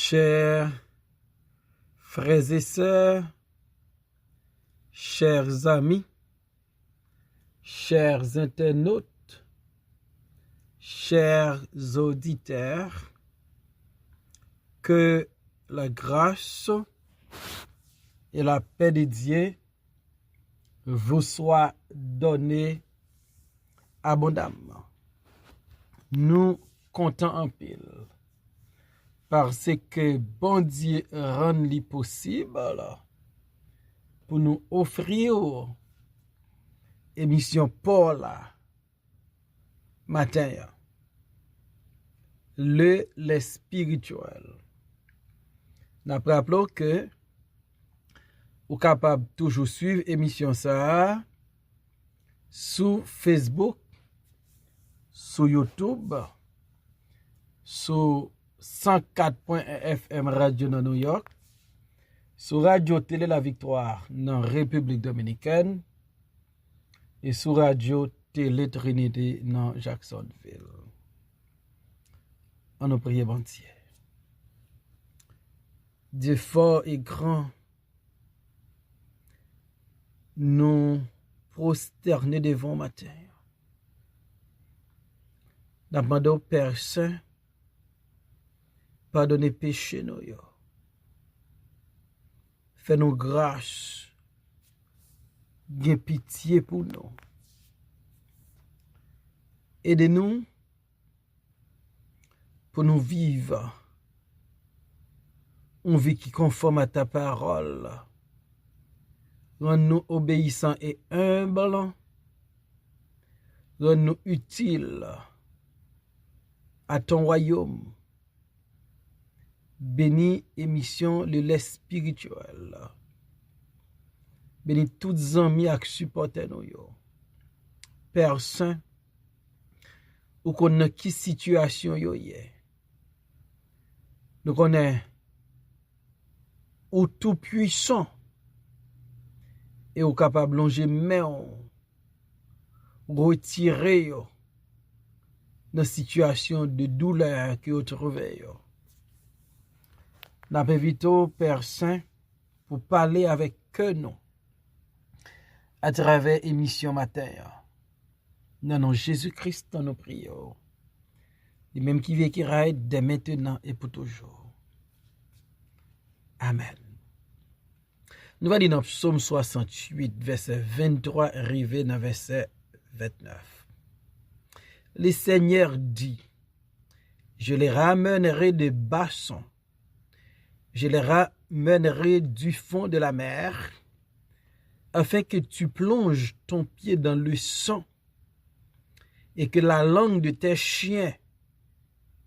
Chers frères et sœurs, chers amis, chers internautes, chers auditeurs, que la grâce et la paix de Dieu vous soient données abondamment. Nous comptons en pile parce que bon Dieu rend li possible pour nous offrir émission pour la matin. Le spirituel. Nous rappelons que vous êtes capable de toujours suivre l'émission ça sur Facebook, sur YouTube, sur 104.1 FM Radio dans New York, sur Radio Télé La Victoire dans République Dominicaine et sur Radio Télé Trinité dans Jacksonville. On nous prie bon Dieu. Dieu fort et grand, nous prosterner devant matin. Nous demandons au Père Saint, pardonnez péché nous. Fais-nous grâce, gain pitié pour nous. Aidez-nous pour nous vivre une vie qui conforme à ta parole. Rends-nous obéissants et humbles. Rends-nous utiles à ton royaume. Bénis émission le lait spirituel. Bénis toutes amis à supporter nous. Père Saint, ou connaît qui situation yo yé. Nous connaît ou tout puissant et ou capable longer main retirer yo dans situation de douleur que vous trouvez yo. Nous invitons Père Saint pour parler avec nous à travers l'émission matin. Dans nom Jésus-Christ, nous prions. Le même qui vit qui règne dès maintenant et pour toujours. Amen. Nous allons lire dans Psaume 68, verset 23, arrivé dans verset 29. Le Seigneur dit, je les ramènerai de Bassan. Je les ramènerai du fond de la mer, afin que tu plonges ton pied dans le sang et que la langue de tes chiens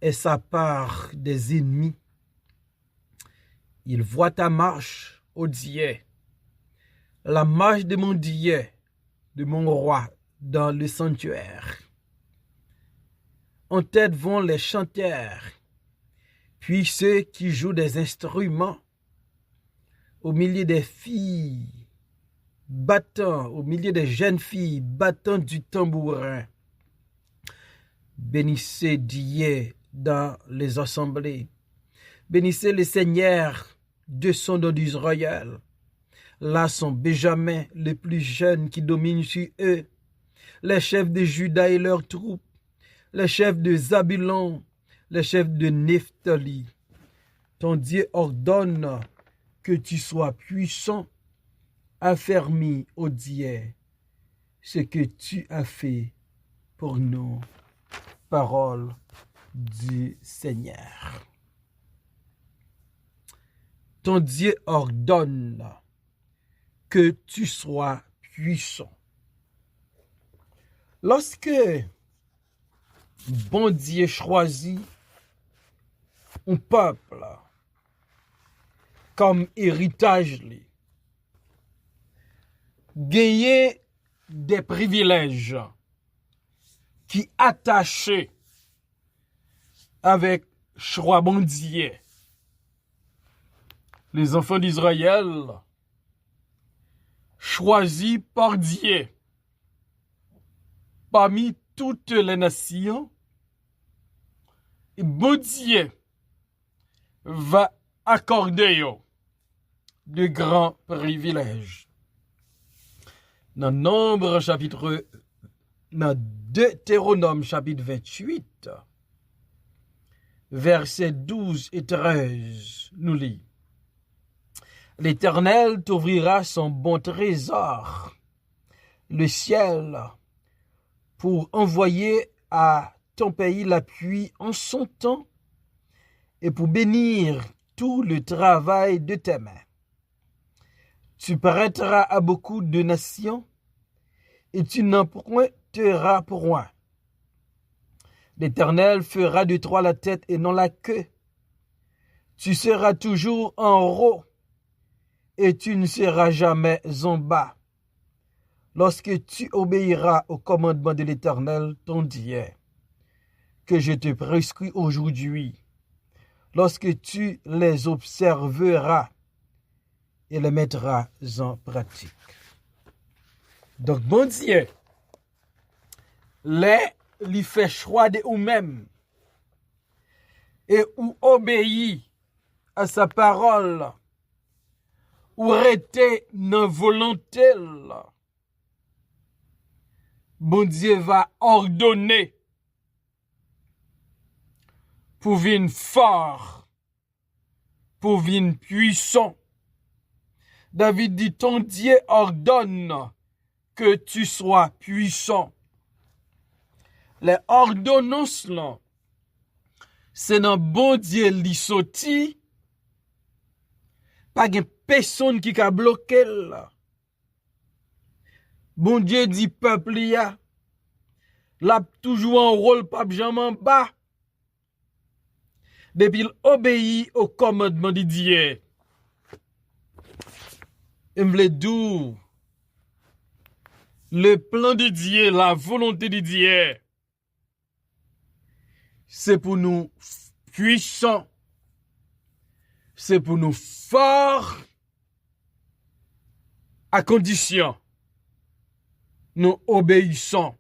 ait sa part des ennemis. Il voit ta marche, ô Dieu, la marche de mon Dieu, de mon roi, dans le sanctuaire. En tête vont les chanteurs, puis ceux qui jouent des instruments, au milieu des filles battant, au milieu des jeunes filles battant du tambourin. Bénissez Dieu dans les assemblées. Bénissez le Seigneur de son nom d'Israël. Là sont Benjamin, les plus jeunes qui dominent sur eux, les chefs de Juda et leurs troupes, les chefs de Zabulon, les chefs de Nephtali. Ton Dieu ordonne que tu sois puissant, affermi, ô Dieu, ce que tu as fait pour nous. Parole du Seigneur. Ton Dieu ordonne que tu sois puissant. Lorsque bon Dieu choisit un peuple comme héritage, gagner des privilèges qui attachés avec choix bon Dieu. Les enfants d'Israël choisis par Dieu parmi toutes les nations, et bon Dieu va accorder yo de grands privilèges. Dans Nombre chapitre, dans Deutéronome chapitre 28, versets 12 et 13, nous lit: L'Éternel t'ouvrira son bon trésor, le ciel, pour envoyer à ton pays la pluie en son temps et pour bénir tout le travail de tes mains. Tu prêteras à beaucoup de nations et tu n'emprunteras point. L'Éternel fera de toi la tête et non la queue. Tu seras toujours en haut et tu ne seras jamais en bas. Lorsque tu obéiras au commandement de l'Éternel, ton Dieu, que je te prescris aujourd'hui, lorsque tu les observeras et les mettras en pratique. Donc, bon Dieu, li fait choix de ou-même et ou obéit à sa parole ou rester dans volonté, bon Dieu va ordonner pour venir fort, pour venir puissant. David dit, ton Dieu ordonne que tu sois puissant. Les ordonnances là, c'est dans bon Dieu li sorti, pas de personne qui a bloqué là. Bon Dieu dit peuple ya, l'a toujours un rôle pas jamais bas. Depuis il obéit au commandement de Dieu. Il me dit, le plan de Dieu, la volonté de Dieu, c'est pour nous puissants, c'est pour nous forts, à condition nous obéissons.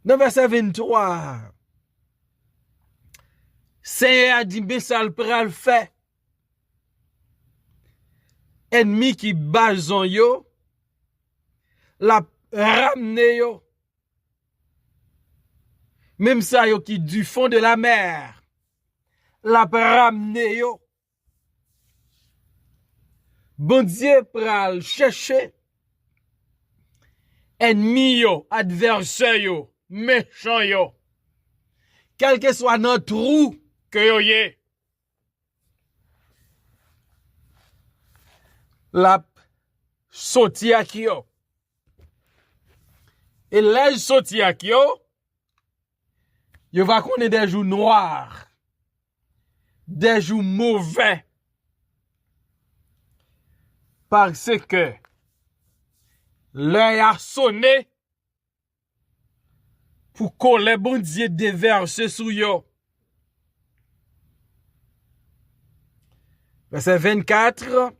Dans verset 23, Seigneur a dit, mais ça le pral fait. Ennemi qui bazon yo, la ramené yo. Même ça yo qui du fond de la mer, la ramené yo. Bon Dieu pral chercher ennemi yo, adversaire yo, méchant yo. Quel que soit notre trou que yo yé. La sorti ak yo. Et les sorti ak yo, yo va connaître des jours noirs, des jours mauvais. Parce que l'heure a sonné pour qu'on les bon Dieu déverse sous yo. Verset 24.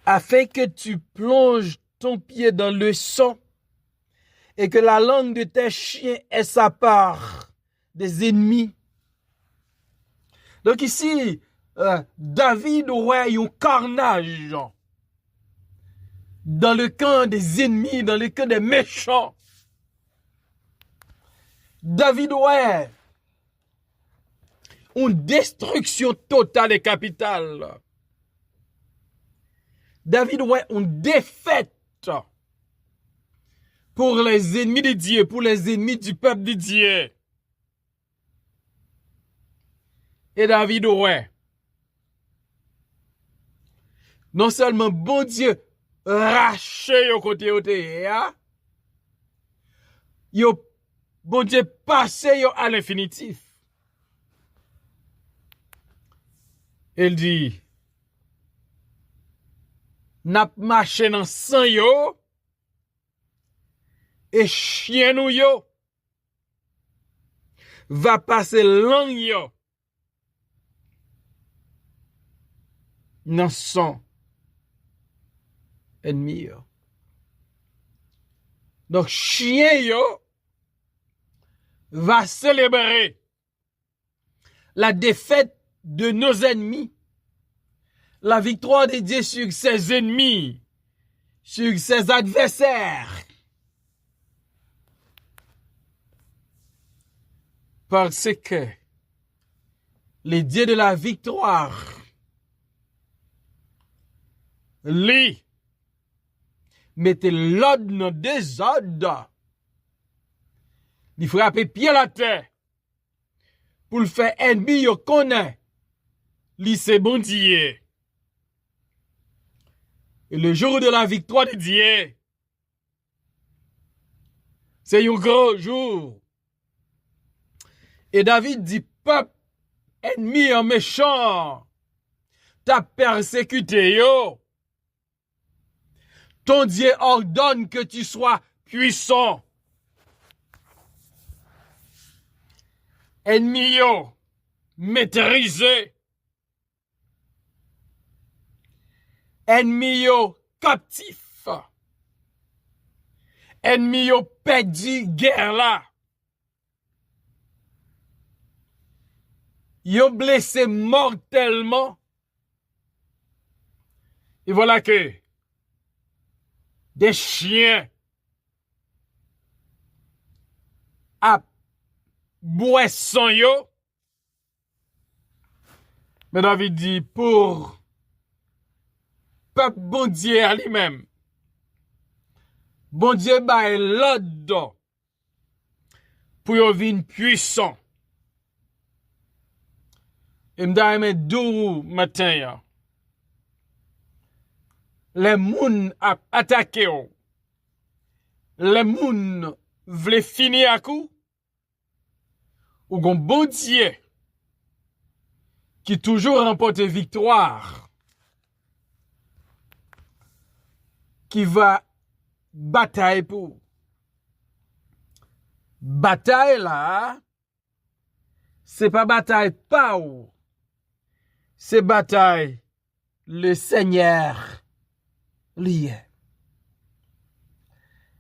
Afin que tu plonges ton pied dans le sang et que la langue de tes chiens ait sa part des ennemis. Donc ici, David aurait un carnage dans le camp des ennemis, dans le camp des méchants. David aurait une destruction totale et capitale. David aurait une défaite pour les ennemis de Dieu, pour les ennemis du peuple de Dieu. Et David aurait non seulement bon Dieu raché au côté yo bon Dieu passé yo à l'infinitif. Il dit n'a marché dans sang yo et chien nou yo va passer lang yo dans sang ennemi yo. Donc chien yo va célébrer la défaite de nos ennemis, la victoire de Dieu sur ses ennemis, sur ses adversaires. Parce que le Dieu de la victoire, lui, mettait l'ordre dans désordre. Il frappait pied à la terre pour le faire ennemi yo connaît. Lui c'est bon Dieu. Et le jour de la victoire de Dieu, c'est un gros jour. Et David dit, peuple ennemi en méchant, t'as persécuté yo. Ton Dieu ordonne que tu sois puissant. Ennemi yo, maîtrisé. Ennemi yo, captif. Ennemi yo, perdu guerre là. Yo blessé mortellement. Et voilà que des chiens à boisson yo. Mais David dit pour peuple bon Dieu à lui-même. Bon Dieu bail l'ordre pour yo vin puissant. Et m'da me dou matin ya. Les moun a attaqué yo. Les moun vle finir à coup. Ou gon bon Dieu qui toujours remporte victoire. Qui va bataille pour. Bataille là, c'est pas bataille pas ou. C'est bataille le Seigneur lié.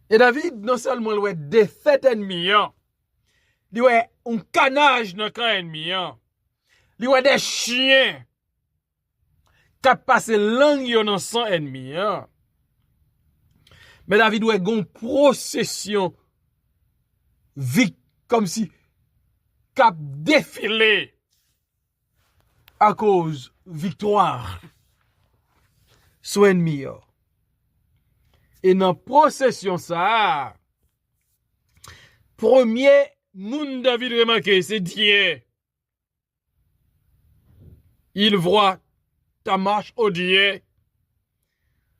Et David non seulement lui défaite ennemi, lui un canage dans camp ennemi, lui des chiens qui passent langue dans son ennemi. Mais David doit gon procession comme si cap défilé à cause victoire sur ennemi. Et dans procession ça, premier moun David remarqué c'est Dieu. Il voit ta marche au Dieu,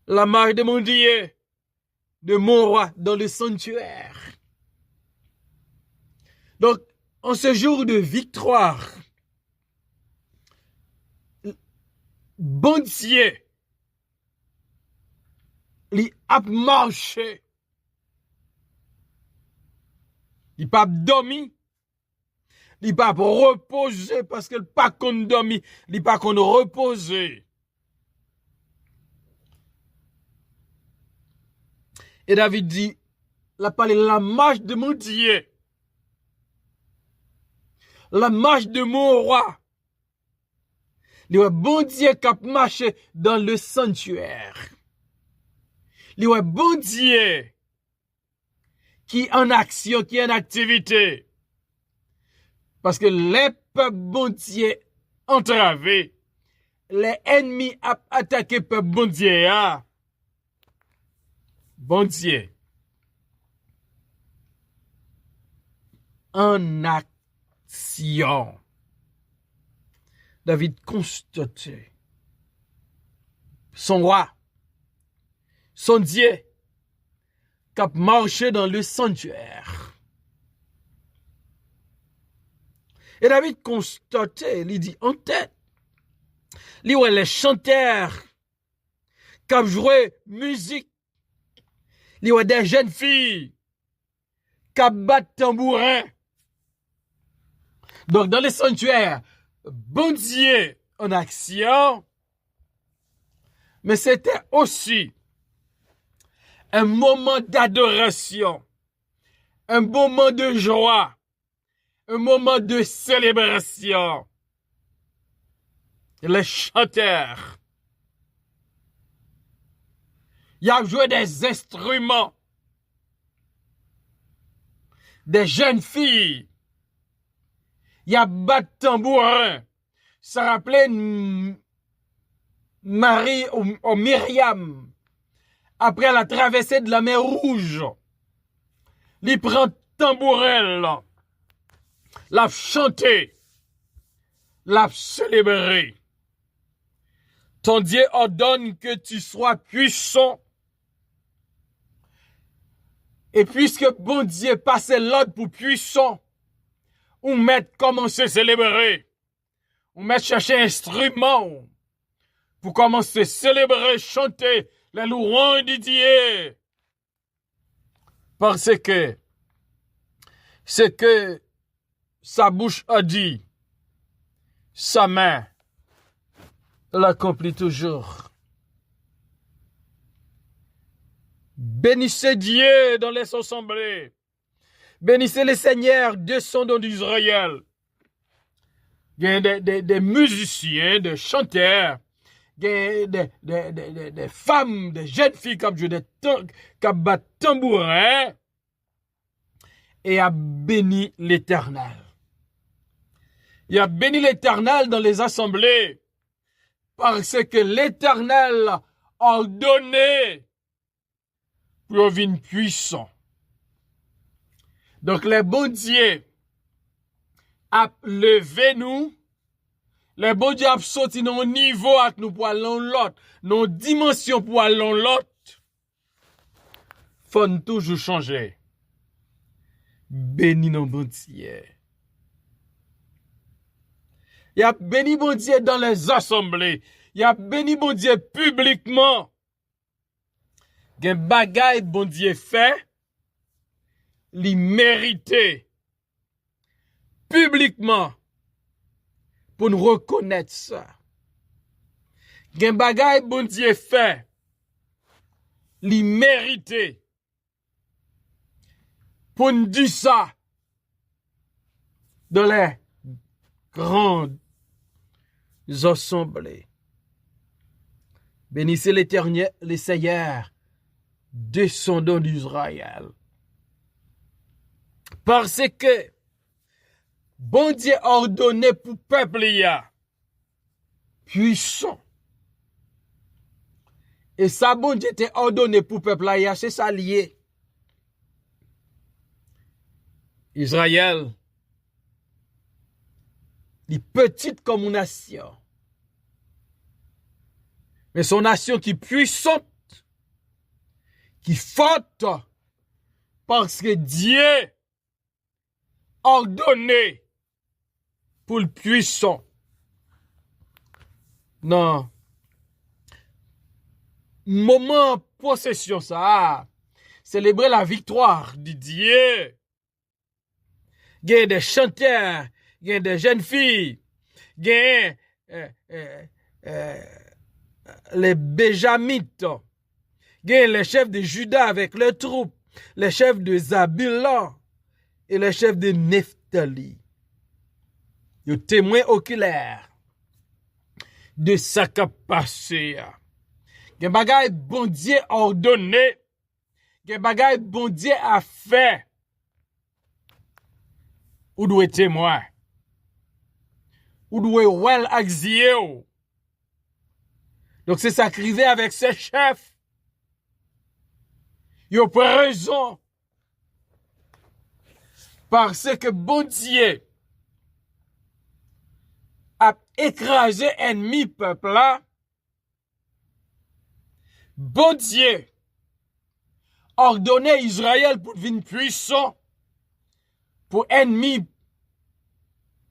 la marche de mon Dieu, de mon roi dans le sanctuaire. Donc, en ce jour de victoire, bon Dieu, il a marché, il pas dormi, il pas reposé parce qu'il pas qu'on dormi, il pas qu'on reposé. Et David dit, la parlé la marche de mon Dieu, la marche de mon roi. Le bon Dieu qui a marché dans le sanctuaire. Le bon Dieu qui est en action, qui est en activité. Parce que les peuples bon Dieu entravés, les ennemis a attaqué peuple bon Dieu. Bon Dieu. En action. David constatait son roi, son Dieu, qui a marché dans le sanctuaire. Et David constatait, il dit en tête, il voit les chanteurs qui ont joué musique, il voit des jeunes filles qui battent tambourin. Donc dans le sanctuaire, bon Dieu en action, mais c'était aussi un moment d'adoration, un moment de joie, un moment de célébration. Les chanteurs, ils ont joué des instruments. Des jeunes filles, il y a battu tambourin. Ça rappelait Marie ou Myriam après la traversée de la mer Rouge. Il prend tambourin là, l'a chanté, l'a célébré. Ton Dieu ordonne que tu sois puissant. Et puisque bon Dieu passe l'ordre pour puissant, ou mettre commencer à célébrer, ou mettre chercher instrument pour commencer à célébrer, chanter les louanges de Dieu. Parce que ce que sa bouche a dit, sa main l'accomplit toujours. Bénissez Dieu dans les assemblées. Bénissez le Seigneur, descendants d'Israël. Il y a des musiciens, des chanteurs, des femmes, des jeunes filles qui battent tambourin et a béni l'Éternel. Il a béni l'Éternel dans les assemblées parce que l'Éternel a ordonné pour venir puissant. Donc, les bons dieux a levé nous, les bons dieux a sorti nos niveaux avec nous pour aller l'autre, nos dimensions pour aller l'autre. Faut toujours changer. Béni nos bons dieux. Il a béni bon Dieu dans les assemblées. Il a béni bon Dieu publiquement. Gen bagay bon Dieu fait, li mérité publiquement pour nous reconnaître ça. Gen bagay bon Dieu fait, li mérité pour nous dire ça dans les grandes assemblées. Bénissez l'Éternel, le Seigneur, descendants d'Israël. Parce que bon Dieu a ordonné pour peuple puissant. Et ça bon Dieu t'a ordonné pour peuple c'est ça lié. Israël, est petite comme une nation. Mais son nation qui est puissante, qui est forte, parce que Dieu a ordonné pour le puissant. Non. Moment possession ça, célébrer la victoire de Dieu. Il y a des chanteurs, il y a des jeunes filles, il y a les Béjamites, il y a les chefs de Juda avec leurs troupes, les chefs de Zabulon et les chefs de Nephtali. Ils sont témoins oculaires de ce qui a passé. Il y a des bagailles bon Dieu ordonné, il y a des bagailles bon Dieu a fait. Ou doit témoin. Ou doit well axio. Donc c'est ça qui arrive avec ces chefs. Ils ont pas raison. Parce que bon Dieu a écrasé ennemi peuple là. Bon Dieu ordonné Israël pour devenir puissant. Pour ennemi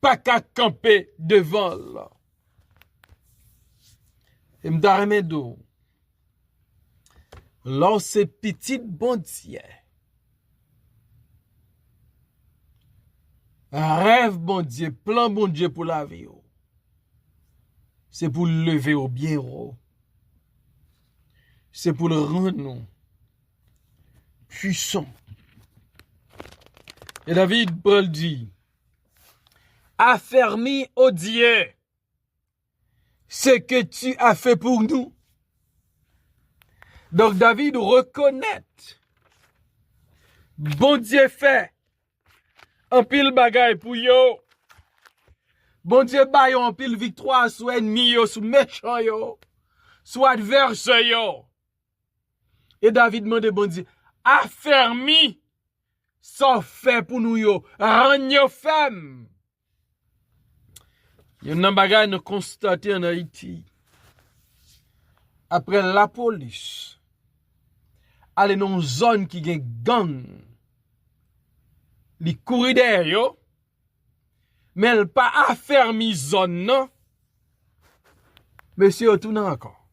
pas qu'à camper devant là. Et m'darme d'eau. Lorsque petit bon Dieu. Rêve bon Dieu, plan bon Dieu pour la vie. C'est pour le lever au bien haut. C'est pour le rendre puissant. Et David Paul dit, affermis, ô Dieu, ce que tu as fait pour nous. Donc David reconnaît, bon Dieu fait un pile bagaille pour yo. Bon Dieu ba yo en pile victoire sur ennemi yo, sur méchant yo, sur adverse yo. Et David demande bon Dieu, affermi ça fait pour nous yo, rend yo femme. Yon nan bagay nous constater en Haïti. Après la police, aller dans une zone qui gen gang, li kouri derrière yo, mais elle pas affermi zone non. Monsieur retourne encore.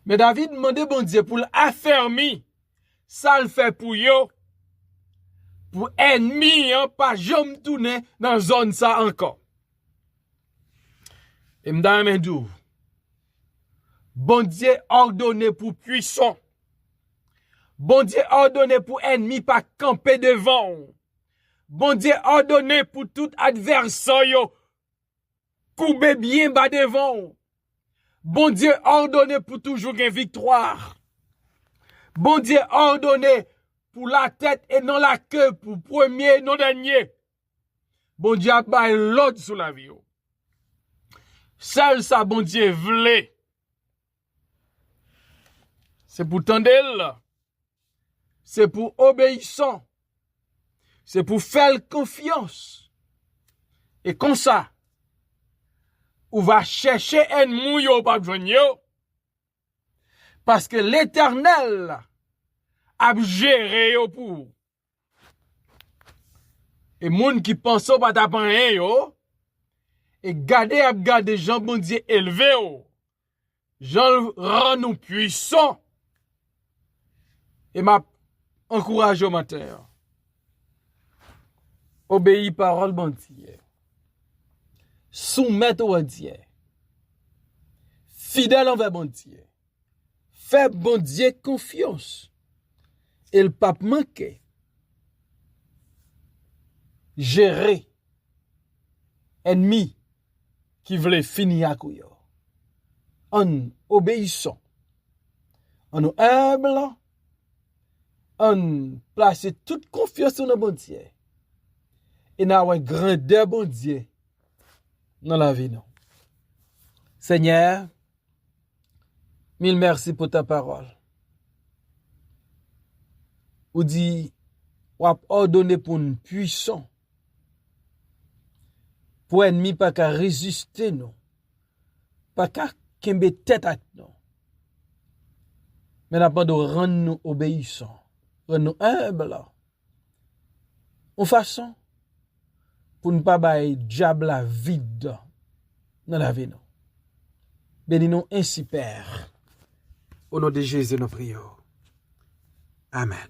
Mais David demande bon Dieu pour l'affermi, ça le fait pour yo, pour ennemi hein, pas jamais tourner dans zone ça encore. Et m'dame dou, bon Dieu ordonné pour puissant. Bon Dieu ordonné pour ennemi pas camper devant. Bon Dieu ordonné pour tout adversaire yo couper bien bas devant. Bon Dieu ordonné pour toujours une victoire. Bon Dieu ordonné pour la tête et non la queue, pour premier et non dernier. Bon Dieu a bail l'autre sous la vie. Seul ça bon Dieu voulait. C'est pour tendel. C'est pour obéissant. C'est pour faire confiance. Et comme ça, on va chercher un mouillot pas venir. Parce que l'Éternel a géré yo pour. Et moun qui pense pas t'apprendre yo, et garder Jean bon Dieu élevé yo. Jean rend nous puissants. Et m'a encourage au matin. Obéis parole bon Dieu. Soumettre au Dieu. Fidèle envers bon Dieu. Fais bon Dieu confiance. Et le pape manqué. Gérer. Ennemi qui voulait finir à couillon. En obéissant. En nous humble. En placer toute confiance dans bon Dieu. Et n'a un grandeur bon Dieu dans la vie non. Seigneur, mille merci pour ta parole. Ou dit ou a ordonné pour nous puissants. Pour ennemi pas qu'à résister non. Pas qu'à kembe tête à nous. Mais n'a pas de rendre nous obéissants. Rendre nous humbles. En façon pour ne pas bailler diable la vide dans la vie non. Bénis-nous ainsi Père. Au nom de Jésus nous prions. Amen.